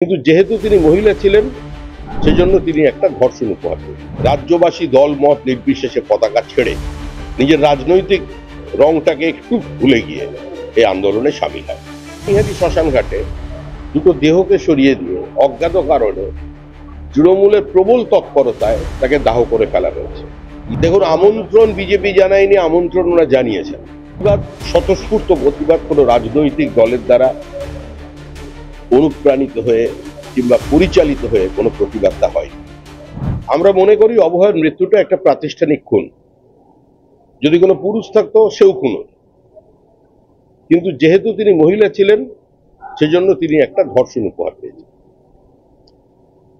কিন্তু যেহেতু তিনি মহিলা ছিলেন সেজন্য তিনি একটা ধর্ষণ উপহার দেন। রাজ্যবাসী দল মত নির্বিশেষে পতাকা ছেড়ে নিজের রাজনৈতিক রংটাকে একটু ভুলে গিয়ে এই আন্দোলনে সামিল হয়। ইহাদি শ্মশান ঘাটে দুটো দেহকে সরিয়ে দিয়ে অজ্ঞাত কারণে তৃণমূলের প্রবল তৎপরতায় তাকে দাহ করে ফেলা হয়েছে। দেখুন, আমন্ত্রণ বিজেপি জানায়নি, আমন্ত্রণ ওরা জানিয়েছেন। প্রতিবাদ, স্বতঃস্ফূর্ত প্রতিবাদ কোনো রাজনৈতিক দলের দ্বারা অনুপ্রাণিত হয়ে কিংবা পরিচালিত হয়ে কোনো প্রতিবাদটা হয়। আমরা মনে করি অভয়ের মৃত্যুটা একটা প্রাতিষ্ঠানিক খুন। যদি কোনো পুরুষ থাকতো সেও খুন হতো, কিন্তু যেহেতু তিনি মহিলা ছিলেন সেজন্য তিনি একটা ধর্ষণ উপহার পেয়েছেন।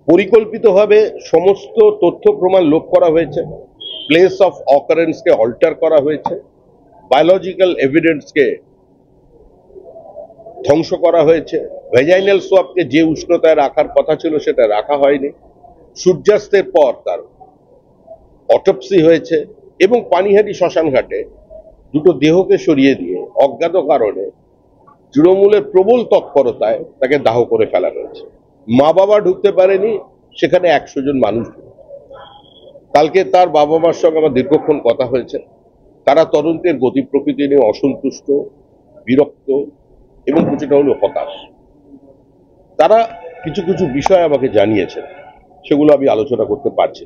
পরিকল্পিতভাবে সমস্ত তথ্য প্রমাণ লোপ করা হয়েছে, প্লেস অফ অকারেন্সকে অল্টার করা হয়েছে, বায়োলজিক্যাল এভিডেন্সকে ধ্বংস করা হয়েছে, ভেজাইনাল সোয়াবকে যে উষ্ণতায় রাখার কথা ছিল সেটা রাখা হয়নি, সূর্যাস্তের পর তার অটোপসি হয়েছে এবং পানিহাটি শ্মশান ঘাটে দুটো দেহকে সরিয়ে দিয়ে অজ্ঞাত কারণে তৃণমূলের প্রবল তৎপরতায় তাকে দাহ করে ফেলা হয়েছে। মা বাবা ঢুকতে পারেনি, সেখানে 100 জন মানুষ ঢুকেছে। কালকে তার বাবা মার সঙ্গে আমার দীর্ঘক্ষণ কথা হয়েছে। তারা তদন্তের গতি প্রকৃতি নিয়ে অসন্তুষ্ট, বিরক্ত এবং কিছুটা হলো হতাশ। তারা কিছু কিছু বিষয় আমাকে জানিয়েছেন, সেগুলো আমি আলোচনা করতে পারছি।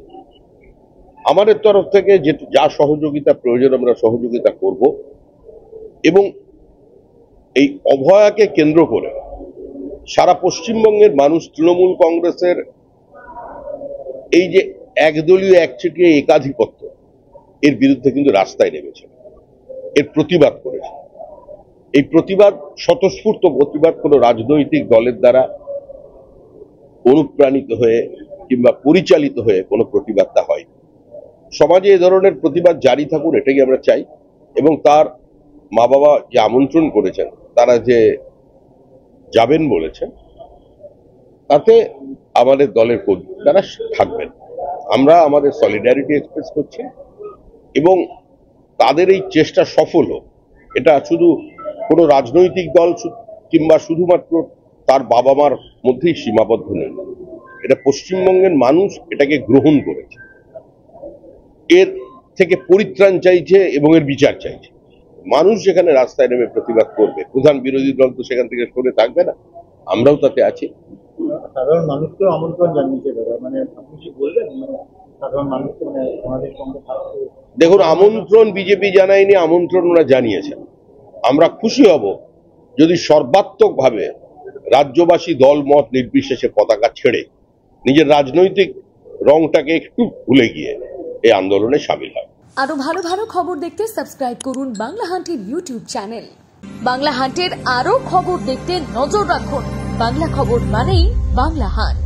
আমাদের তরফ থেকে যা সহযোগিতা প্রয়োজন আমরা সহযোগিতা করব এবং এই অভয়াকে কেন্দ্র করে সারা পশ্চিমবঙ্গের মানুষ তৃণমূল কংগ্রেসের এই যে একদলীয় একচেটিয়া একাধিপত্য, এর বিরুদ্ধে কিন্তু রাস্তায় নেমেছে, এর প্রতিবাদ করেছে। এই প্রতিবাদ, স্বতঃস্ফূর্ত প্রতিবাদ কোনো রাজনৈতিক দলের দ্বারা অনুপ্রাণিত হয়ে কিংবা পরিচালিত হয়ে কোনো প্রতিবাদটা হয়। সমাজে এ ধরনের প্রতিবাদ জারি থাকুন, এটাই আমরা চাই। এবং তার মা বাবা যে আমন্ত্রণ করেছেন, তারা যে যাবেন বলেছেন, তাতে আমাদের দলের কর্মীরা থাকবেন। আমরা আমাদের সলিডারিটি এক্সপ্রেস করছি এবং তাদের এই চেষ্টা সফল হোক, এটা শুধু কোনো রাজনৈতিক দল কিংবা শুধুমাত্র তার বাবা মার মধ্যেই সীমাবদ্ধ নেই। এটা পশ্চিমবঙ্গের মানুষ এটাকে গ্রহণ করেছে, এর থেকে পরিত্রাণ চাইছে এবং এর বিচার চাইছে। মানুষ যেখানে রাস্তায় নেমে প্রতিবাদ করবে, প্রধান বিরোধী দল তো সেখান থেকে সরে থাকবে না, আমরাও তাতে আছি। সাধারণ মানুষকেও আমন্ত্রণ জানিয়েছে দাদা, মানে আপনি কি বলবেন, মানে সাধারণ মানুষকে, মানে আমাদের সঙ্গে থাকতে? দেখুন, আমন্ত্রণ বিজেপি জানায়নি, আমন্ত্রণ ওরা জানিয়েছেন। আমরা খুশি হব যদি সর্বাত্মকভাবে রাজ্যবাসী দল মত নির্বিশেষে পতাকা ছেড়ে নিজের রাজনৈতিক রংটাকে একটু ভুলে গিয়ে এই আন্দোলনে সামিল হয়। আরো ভালো ভালো খবর দেখতে সাবস্ক্রাইব করুন বাংলা হান্টের ইউটিউব চ্যানেল। বাংলা হান্টের আরো খবর দেখতে নজর রাখুন। বাংলা খবর মানেই বাংলা হান্ট।